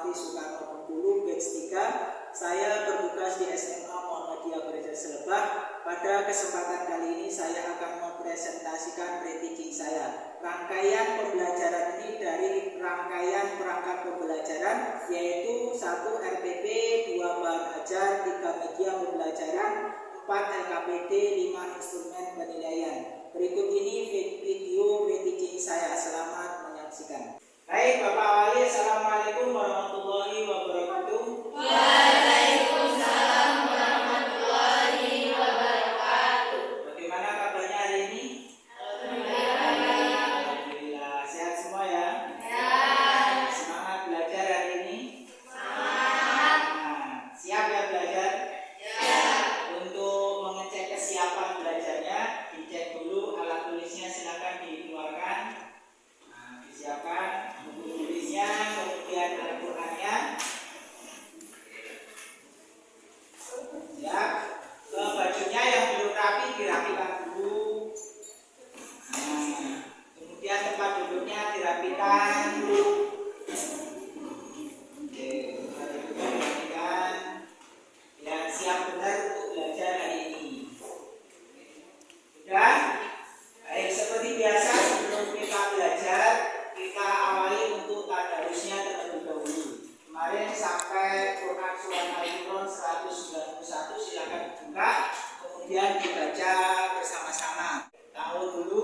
Fatmawati Soekarno Bengkulu batch 3. Saya bertugas di SMA Muhammadiyah Gereja Selebak. Pada kesempatan kali ini saya akan mempresentasikan pre-teaching saya. Rangkaian pembelajaran ini dari rangkaian perangkat pembelajaran, yaitu 1 RPP, 2 bahan ajar, 3 media pembelajaran, 4 LKPD, 5 instrumen penilaian. Berikut ini video pre-teaching saya. Selamat menyaksikan. Baik Bapak Wali, Assalamualaikum warahmatullahi wabarakatuh. Waalaikumsalam warahmatullahi wabarakatuh. Bagaimana kabarnya hari ini? Alhamdulillah, sehat semua ya? Ya. Semangat belajar hari ini? Semangat. Nah, siap ya belajar? Ya. Untuk mengecek kesiapan belajarnya, dicek dulu alat tulisnya, silakan dikeluarkan. Nah, disiapkan buku tulisnya, kemudian Al-Qur'annya. Ya, ke bajunya yang belum rapi dirapikan dulu. Nah, kemudian tempat duduknya dirapikan. Oke, tempat duduknya dirapikan. Ya, siap benar untuk belajar hari ini. Sudah? Baik, seperti biasa sebelum kita belajar, kita awali untuk tadarusnya terlebih dahulu. Kemarin sampai Quran Surah Al-Imran 191, silakan dibuka, kemudian dibaca bersama-sama. Tahu dulu.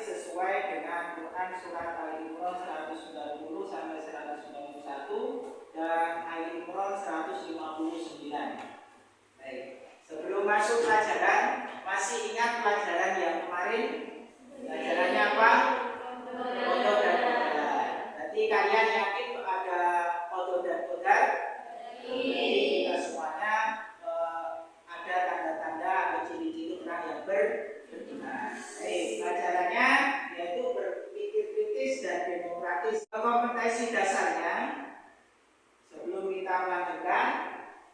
sesuai dengan Quran surat Al-Imran 190 sampai 191 dan Al-Imran 159. Baik, sebelum masuk pelajaran, masih ingat pelajaran yang kemarin? Pelajarannya apa? Foto dan modal. Berarti kalian yakin ada foto dan modal? Jadi kita semuanya ada tanda-tanda atau ciri-ciri orang yang beriman. Pelajarannya yaitu berpikir kritis dan demokratis. Kompetensi dasarnya sebelum kita melanjutkan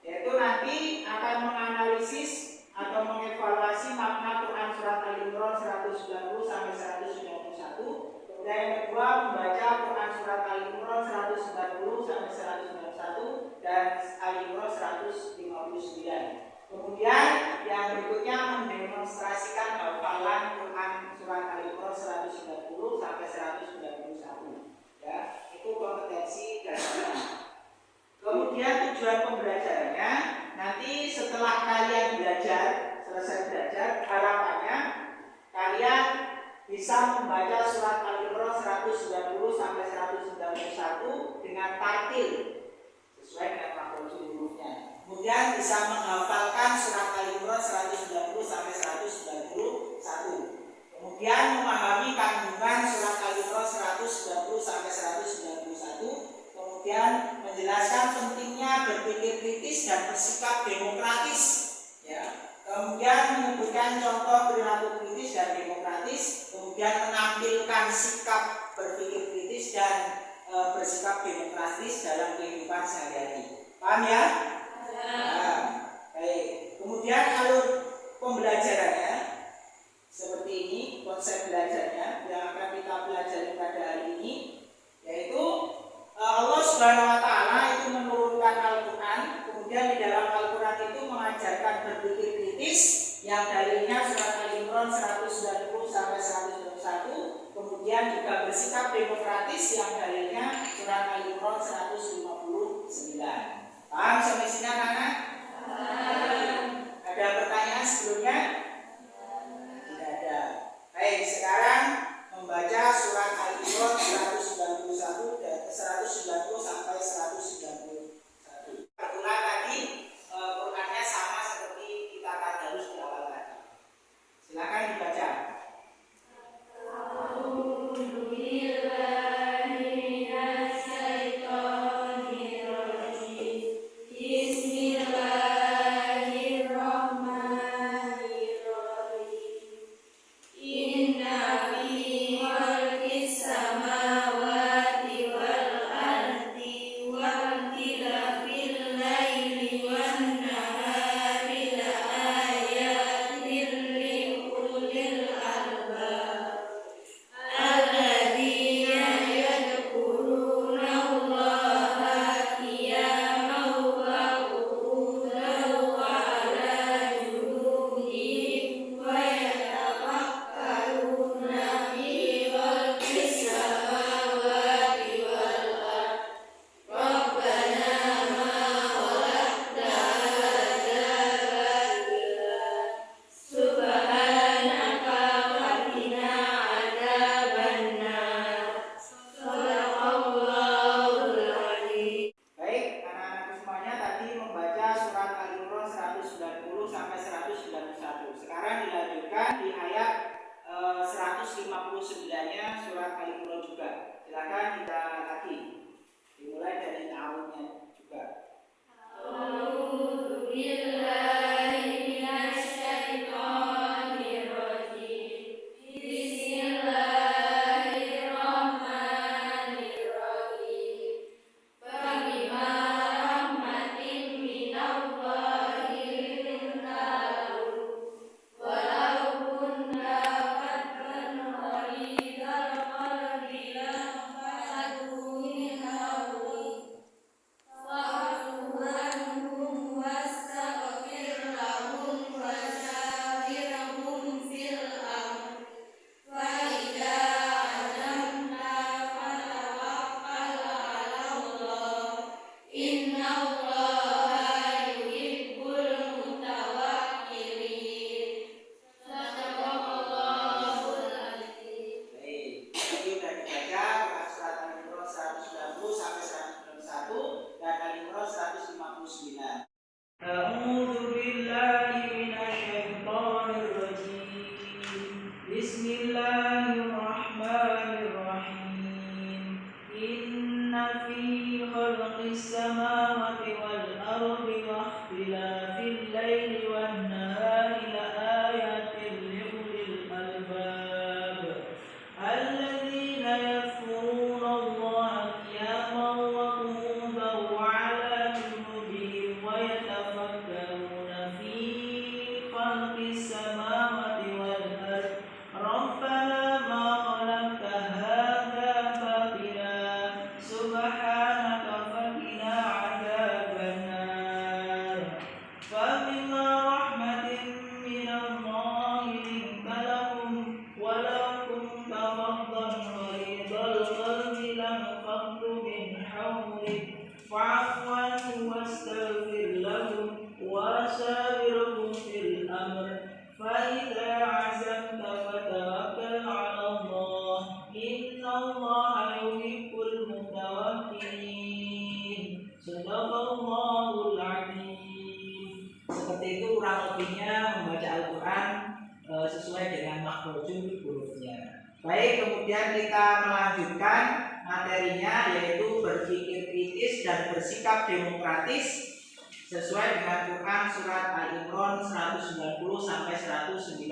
yaitu nanti akan menganalisis atau mengevaluasi makna Quran surat Al-Imran 190 sampai 191. Kemudian yang kedua membaca Quran surat Al-Imran 190 sampai 191 dan Al-Imran 159. Kemudian yang berikutnya mendemonstrasikan hafalan Quran surat Al-Imran 190 sampai 191. Ya, itu kompetensi dasarnya. Kemudian tujuan pembelajarannya nanti setelah kalian selesai belajar, harapannya kalian bisa membaca surat Al-Imran 190 sampai 191 dengan tartil sesuai dengan makhraj hurufnya. Kemudian bisa menghafalkan surat Al-Imran 190 sampai 191. Kemudian memahami kandungan surat Al-Imran 190 sampai 191. Kemudian menjelaskan pentingnya berpikir kritis dan bersikap demokratis. Ya. Kemudian menyebutkan contoh perilaku kritis dan demokratis. Kemudian menampilkan sikap berpikir kritis dan bersikap demokratis dalam kehidupan sehari-hari. Paham ya? Nah, baik. Kemudian alur pembelajarannya seperti ini, konsep belajarnya yang akan kita pelajari pada hari ini, yaitu Allah Subhanahu wa Ta'ala itu menurunkan Al-Quran. Kemudian di dalam Al-Quran itu mengajarkan berpikir kritis yang dalilnya surat Al-Imran 190 sampai 191. Kemudian juga bersikap demokratis yang dalilnya surat Al-Imran 159. Paham sampai sini anak-anak? Ada pertanyaan sebelumnya? Tidak ada. Baik, sekarang membaca surat Al-Imran 191 dan 190 sampai 191. Kebetulan tadi Qurannya sama seperti kita tadarus di awal tadi. Silakan dibaca. A'udzu billahi minasyaitonir rajim. Bismillahirrahmanirrahim. Inna fi khalqis samawati wal ardi wa ikhtilafil laili wan nahari la ayatin liulil albab alladzina yadhkuruna Allaha qiyaman wa qu'udan wa 'ala junubihim wa yatafakkaruna fi khalqis samawati wal ardi rabbana ma khalaqta hadza batila subhanaka faqina 'adzabannar fabima rahmatin minallahi linta lahum walau kunta faddan ghalidhal qalbi lanfaddu min hawlik fa'fu anhum wastaghfir lahum وشاورهم في الأمر فإذا عزمت فتوكل على الله إن الله يحب المتوكلين صدق Allahul Azim. Seperti itu kurang lebihnya membaca Al-Quran sesuai dengan makhrajul hurufnya. Baik, kemudian kita melanjutkan materinya, yaitu berpikir kritis dan bersikap demokratis sesuai dengan Quran surat Al-Imran 190 sampai 191.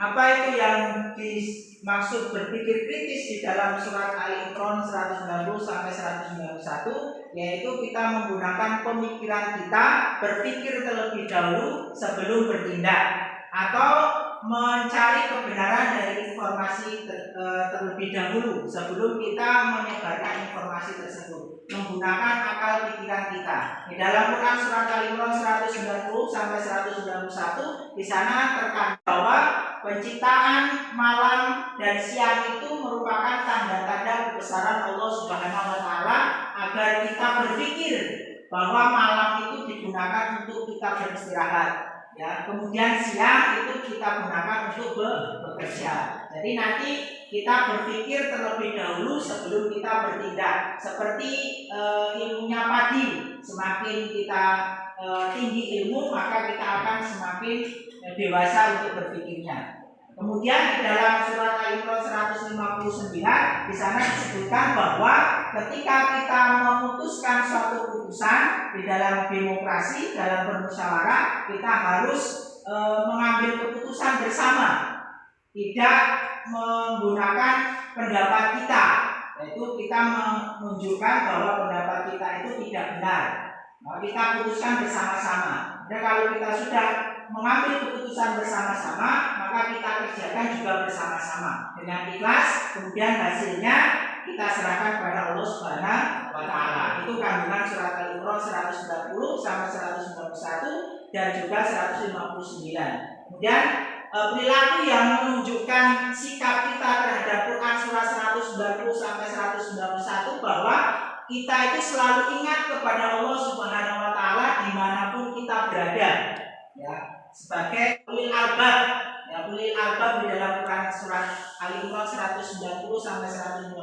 Apa itu yang dimaksud berpikir kritis di dalam surat Al-Imran 190 sampai 191? Yaitu kita menggunakan pemikiran kita, berpikir terlebih dahulu sebelum bertindak, atau mencari kebenaran dari informasi terlebih dahulu sebelum kita menyebarkan informasi tersebut, menggunakan akal pikiran kita. Di dalam Quran surat Al-Imran 190 sampai 191 di sana terkandung bahwa penciptaan malam dan siang itu merupakan tanda-tanda kebesaran Allah Subhanahu wa taala agar kita berpikir bahwa malam itu digunakan untuk kita beristirahat. Ya, kemudian siang itu kita gunakan untuk bekerja. Jadi nanti kita berpikir terlebih dahulu sebelum kita bertindak. Seperti ilmunya padi, semakin kita tinggi ilmu maka kita akan semakin dewasa untuk berpikirnya. Kemudian di dalam surat Al-Imran 159 di sana disebutkan bahwa ketika kita memutuskan suatu keputusan di dalam demokrasi, dalam bermusyawarah, kita harus mengambil keputusan bersama, tidak menggunakan pendapat kita, yaitu kita menunjukkan bahwa pendapat kita itu tidak benar. Maka kita putuskan bersama-sama. Dan kalau kita sudah mengambil keputusan bersama-sama, maka kita kerjakan juga bersama-sama dengan ikhlas. Kemudian hasilnya kita serahkan kepada Allah Subhanahu wa taala. Itu kandungan surat Al-Imran 190 sampai 191 dan juga 159. Kemudian perilaku yang menunjukkan sikap kita terhadap Quran surat 190 sampai 191 bahwa kita itu selalu ingat kepada Allah Subhanahu wa taala dimanapun kita berada. Ya, sebagai ulil albab, ya, ulil albab di dalam Quran surat Al-Imran 190 sampai 191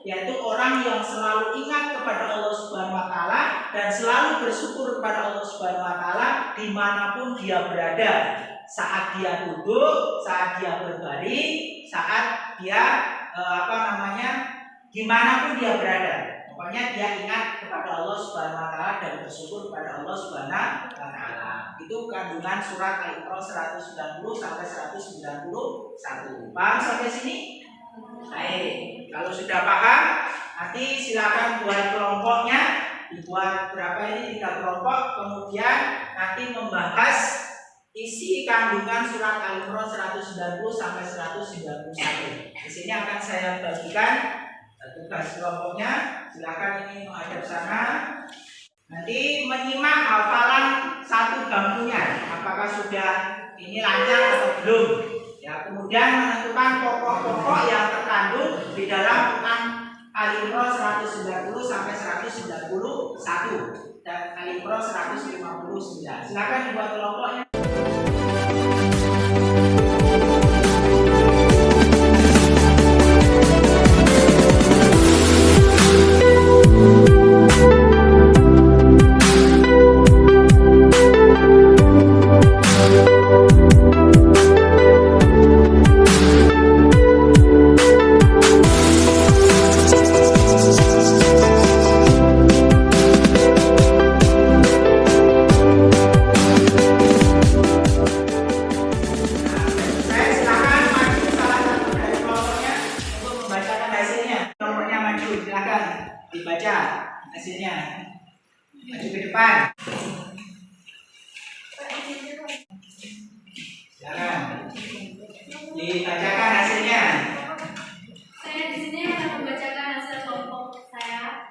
yaitu orang yang selalu ingat kepada Allah Subhanahu wa taala dan selalu bersyukur kepada Allah Subhanahu wa taala dimanapun dia berada, saat dia duduk, saat dia berbaring, saat dia dimanapun dia berada. Pokoknya dia ingat kepada Allah Subhanahu wa taala dan bersyukur kepada Allah Subhanahu wa taala. Itu kandungan surat Al-Imran 190 sampai 191. Paham sampai sini? Baik. Kalau sudah paham, nanti silakan buat kelompoknya. Dibuat berapa ini? 3 kelompok. Kemudian nanti membahas isi kandungan surat Al-Imran 190 sampai 191. Di sini akan saya bagikan tugas kelompoknya. Silakan ini menghadap sana. Nanti menyimak hafalan satu bangkunya, apakah sudah ini lancar atau belum. Ya, kemudian menentukan pokok-pokok yang terkandung di dalam Quran Al-Imran 190 sampai 191 dan Al-Imran 159. Silakan dibuat kelompoknya. Maju ke depan. Silakan. Dibacakan hasilnya. Saya di sini akan membacakan hasil kelompok saya.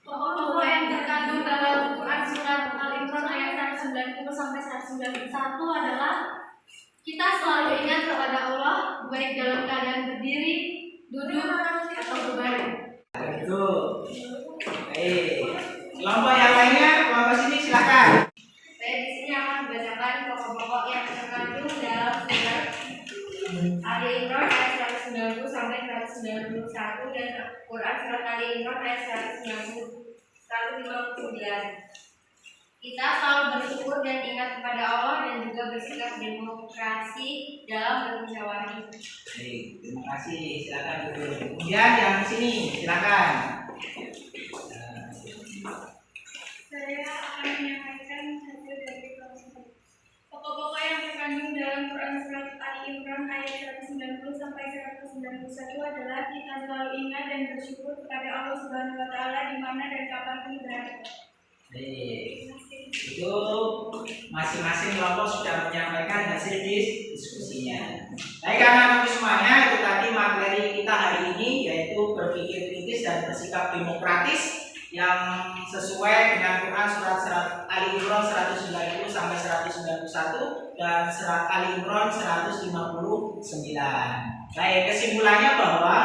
Pokok-pokok yang terkandung dalam Quran surat Al-Imran ayat 190 sampai 191 adalah: kita selalu ingat kepada Allah baik dalam keadaan berdiri, duduk, atau berbaring. Betul. Baik. Kelompok yang lainnya, kelompok sini silakan. Saya di sini akan membacakan pokok-pokok yang terkandung dalam surat Ali Imran ayat 190 sampai 191 dan Quran surat Ali Imran ayat 159. Kita selalu bersyukur dan ingat kepada Allah dan juga bersikap demokrasi dalam bermusyawarah. Baik, terima kasih. Silakan duduk. Kemudian yang di sini silakan. Saya akan menyampaikan hasil dari kelompok. Pokok-pokok yang terkandung dalam Quran surat Ali Imran ayat 190 sampai 191 adalah: kita selalu ingat dan bersyukur kepada Allah Subhanahu wa taala di mana dan kapanpun berada. Baik. Itu masing-masing kelompok sudah menyampaikan hasil diskusinya. Baik, anak-anak semuanya, itu tadi materi kita hari ini, yaitu berpikir kritis dan bersikap demokratis yang sesuai dengan Quran surat Ali Imran 190 sampai 191 dan surat Ali Imran 159. Baik, kesimpulannya bahwa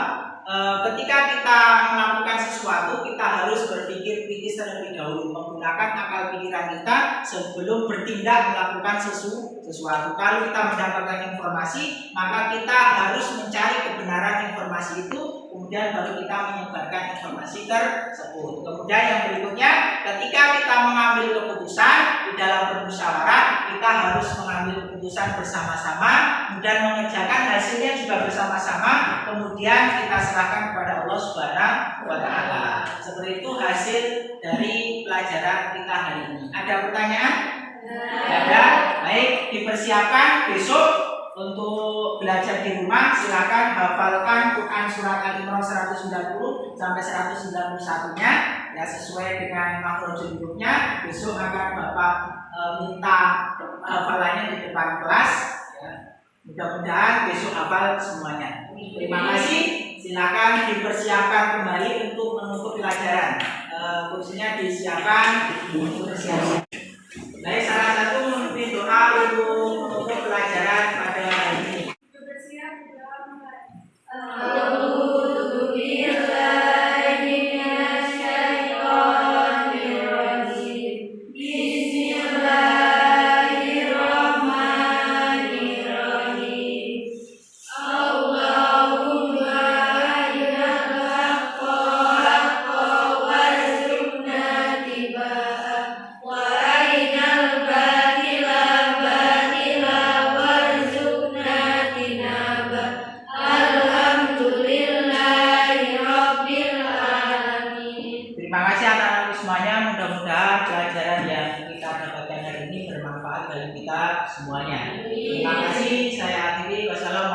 ketika kita melakukan sesuatu, kita harus berpikir kritis terlebih dahulu, menggunakan akal pikiran kita sebelum bertindak melakukan sesuatu. Kalau kita mendapatkan informasi, maka kita harus mencari kebenaran informasi itu, kemudian baru kita menyebarkan informasi tersebut. Kemudian yang berikutnya, ketika kita mengambil keputusan di dalam bermusyawarah, kita harus mengambil keputusan bersama-sama dan mengerjakan hasilnya juga bersama-sama, kemudian kita serahkan kepada Allah Subhanahu wa taala. Seperti itu hasil dari pelajaran kita hari ini. Ada pertanyaan? Ada. Baik, dipersiapkan besok untuk belajar di rumah. Silakan hafalkan Quran surat Al-Imran 190 sampai 191-nya ya, sesuai dengan makhrajul hurufnya. Besok akan Bapak minta hafalannya di depan kelas ya. Mudah-mudahan besok hafal semuanya. Terima kasih. Silakan dipersiapkan kembali untuk menutup pelajaran. Kursinya disiapkan untuk persiapan. Baik, salah satu memimpin doa untuk menutup pelajaran pada hari ini. Bersiap dalam semuanya. Terima kasih. Saya akhiri. Wassalamualaikum.